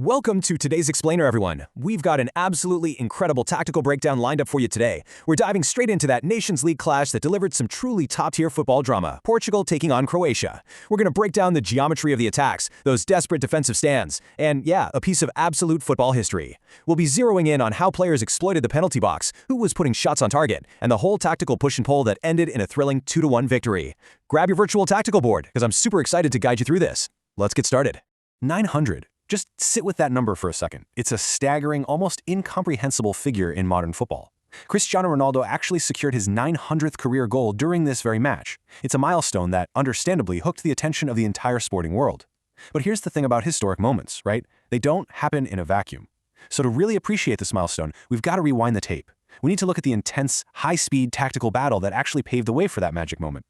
Welcome to today's Explainer, everyone. We've got an absolutely incredible tactical breakdown lined up for you today. We're diving straight into that Nations League clash that delivered some truly top-tier football drama, Portugal taking on Croatia. We're going to break down the geometry of the attacks, those desperate defensive stands, and yeah, a piece of absolute football history. We'll be zeroing in on how players exploited the penalty box, who was putting shots on target, and the whole tactical push and pull that ended in a thrilling 2-1 victory. Grab your virtual tactical board, because I'm super excited to guide you through this. Let's get started. 900. Just sit with that number for a second. It's a staggering, almost incomprehensible figure in modern football. Cristiano Ronaldo actually secured his 900th career goal during this very match. It's a milestone that, understandably, hooked the attention of the entire sporting world. But here's the thing about historic moments, right? They don't happen in a vacuum. So to really appreciate this milestone, we've got to rewind the tape. We need to look at the intense, high-speed tactical battle that actually paved the way for that magic moment.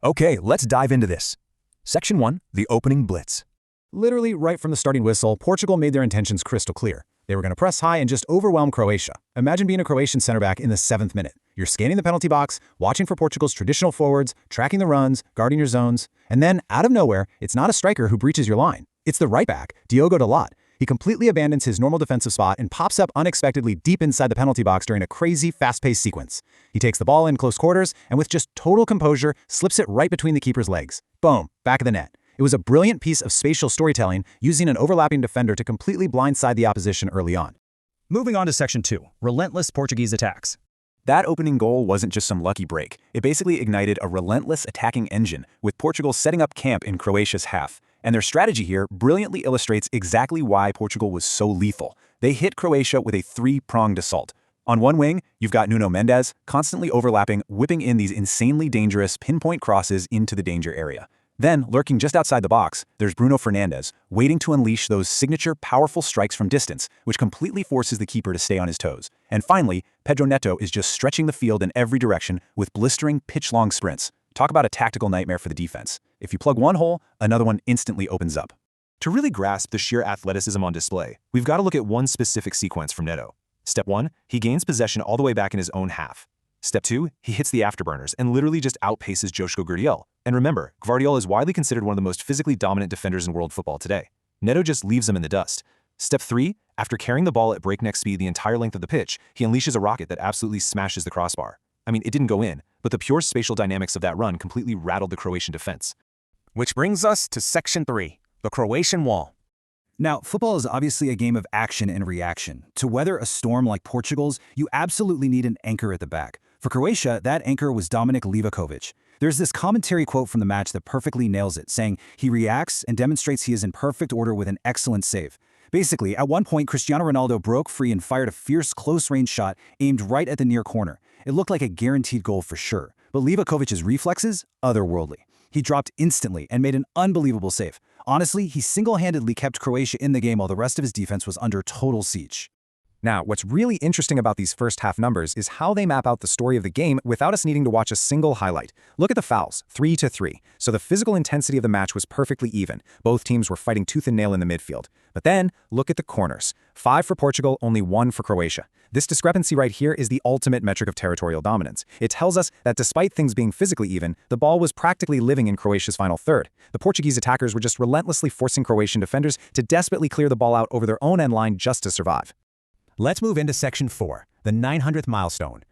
Okay, let's dive into this. Section 1, the opening blitz. Literally right from the starting whistle, Portugal made their intentions crystal clear. They were going to press high and just overwhelm Croatia. Imagine being a Croatian center back in the 7th minute. You're scanning the penalty box, watching for Portugal's traditional forwards, tracking the runs, guarding your zones, and then, out of nowhere, it's not a striker who breaches your line. It's the right back, Diogo Dalot. He completely abandons his normal defensive spot and pops up unexpectedly deep inside the penalty box during a crazy, fast-paced sequence. He takes the ball in close quarters and with just total composure, slips it right between the keeper's legs. Boom, back of the net. It was a brilliant piece of spatial storytelling using an overlapping defender to completely blindside the opposition early on. Moving on to Section 2, relentless Portuguese attacks. That opening goal wasn't just some lucky break. It basically ignited a relentless attacking engine, with Portugal setting up camp in Croatia's half. And their strategy here brilliantly illustrates exactly why Portugal was so lethal. They hit Croatia with a three-pronged assault. On one wing, you've got Nuno Mendes, constantly overlapping, whipping in these insanely dangerous pinpoint crosses into the danger area. Then, lurking just outside the box, there's Bruno Fernandes, waiting to unleash those signature powerful strikes from distance, which completely forces the keeper to stay on his toes. And finally, Pedro Neto is just stretching the field in every direction with blistering, pitch-long sprints. Talk about a tactical nightmare for the defense. If you plug one hole, another one instantly opens up. To really grasp the sheer athleticism on display, we've got to look at one specific sequence from Neto. Step 1, he gains possession all the way back in his own half. Step 2, he hits the afterburners and literally just outpaces Joško Gvardiol. And remember, Gvardiol is widely considered one of the most physically dominant defenders in world football today. Neto just leaves him in the dust. Step 3, after carrying the ball at breakneck speed the entire length of the pitch, he unleashes a rocket that absolutely smashes the crossbar. I mean, it didn't go in, but the pure spatial dynamics of that run completely rattled the Croatian defense. Which brings us to Section 3, the Croatian wall. Now, football is obviously a game of action and reaction. To weather a storm like Portugal's, you absolutely need an anchor at the back. For Croatia, that anchor was Dominik Livakovic. There's this commentary quote from the match that perfectly nails it, saying, "He reacts and demonstrates he is in perfect order with an excellent save." Basically, at one point, Cristiano Ronaldo broke free and fired a fierce close-range shot aimed right at the near corner. It looked like a guaranteed goal for sure, but Livakovic's reflexes? Otherworldly. He dropped instantly and made an unbelievable save. Honestly, he single-handedly kept Croatia in the game while the rest of his defense was under total siege. Now, what's really interesting about these first half numbers is how they map out the story of the game without us needing to watch a single highlight. Look at the fouls, 3-3. So the physical intensity of the match was perfectly even. Both teams were fighting tooth and nail in the midfield. But then, look at the corners. 5 for Portugal, only 1 for Croatia. This discrepancy right here is the ultimate metric of territorial dominance. It tells us that despite things being physically even, the ball was practically living in Croatia's final third. The Portuguese attackers were just relentlessly forcing Croatian defenders to desperately clear the ball out over their own end line just to survive. Let's move into Section 4, the 900th milestone.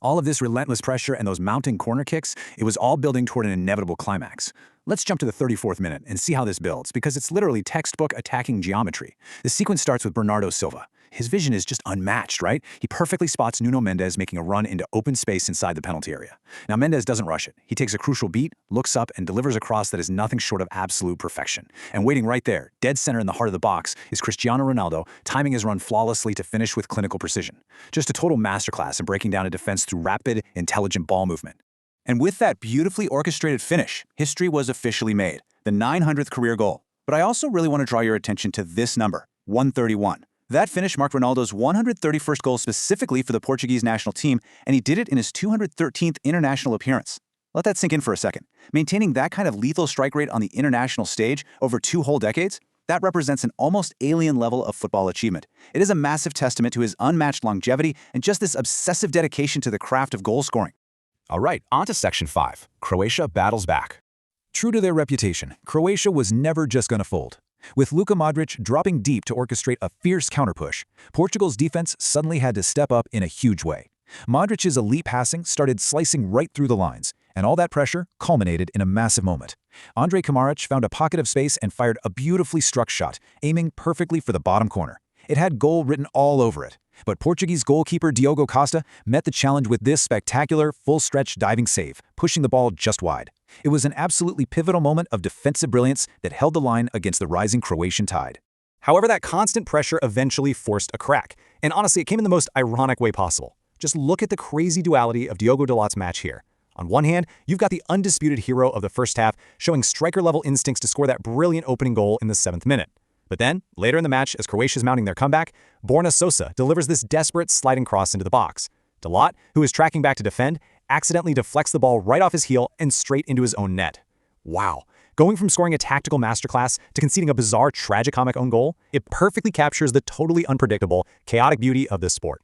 All of this relentless pressure and those mounting corner kicks, it was all building toward an inevitable climax. Let's jump to the 34th minute and see how this builds, because it's literally textbook attacking geometry. The sequence starts with Bernardo Silva. His vision is just unmatched, right? He perfectly spots Nuno Mendes making a run into open space inside the penalty area. Now, Mendes doesn't rush it. He takes a crucial beat, looks up, and delivers a cross that is nothing short of absolute perfection. And waiting right there, dead center in the heart of the box, is Cristiano Ronaldo, timing his run flawlessly to finish with clinical precision. Just a total masterclass in breaking down a defense through rapid, intelligent ball movement. And with that beautifully orchestrated finish, history was officially made, the 900th career goal. But I also really want to draw your attention to this number, 131. That finish marked Ronaldo's 131st goal specifically for the Portuguese national team, and he did it in his 213th international appearance. Let that sink in for a second. Maintaining that kind of lethal strike rate on the international stage over 2 whole decades, that represents an almost alien level of football achievement. It is a massive testament to his unmatched longevity and just this obsessive dedication to the craft of goal scoring. All right, on to Section 5. Croatia battles back. True to their reputation, Croatia was never just going to fold. With Luka Modric dropping deep to orchestrate a fierce counterpush, Portugal's defense suddenly had to step up in a huge way. Modric's elite passing started slicing right through the lines, and all that pressure culminated in a massive moment. Andrej Kramaric found a pocket of space and fired a beautifully struck shot, aiming perfectly for the bottom corner. It had goal written all over it, but Portuguese goalkeeper Diogo Costa met the challenge with this spectacular, full-stretch diving save, pushing the ball just wide. It was an absolutely pivotal moment of defensive brilliance that held the line against the rising Croatian tide. However, that constant pressure eventually forced a crack, and honestly, it came in the most ironic way possible. Just look at the crazy duality of Diogo Dalot's match here. On one hand, you've got the undisputed hero of the first half showing striker-level instincts to score that brilliant opening goal in the 7th minute. But then, later in the match, as Croatia's mounting their comeback, Borna Sosa delivers this desperate sliding cross into the box. Dalot, who is tracking back to defend, accidentally deflects the ball right off his heel and straight into his own net. Wow. Going from scoring a tactical masterclass to conceding a bizarre, tragicomic own goal, it perfectly captures the totally unpredictable, chaotic beauty of this sport.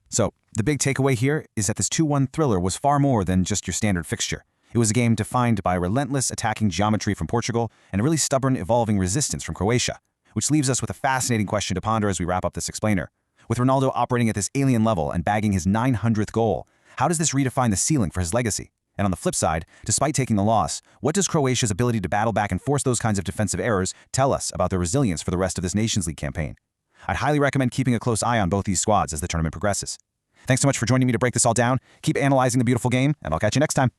So, the big takeaway here is that this 2-1 thriller was far more than just your standard fixture. It was a game defined by relentless attacking geometry from Portugal and a really stubborn, evolving resistance from Croatia, which leaves us with a fascinating question to ponder as we wrap up this explainer. With Ronaldo operating at this alien level and bagging his 900th goal, how does this redefine the ceiling for his legacy? And on the flip side, despite taking the loss, what does Croatia's ability to battle back and force those kinds of defensive errors tell us about their resilience for the rest of this Nations League campaign? I'd highly recommend keeping a close eye on both these squads as the tournament progresses. Thanks so much for joining me to break this all down. Keep analyzing the beautiful game, and I'll catch you next time.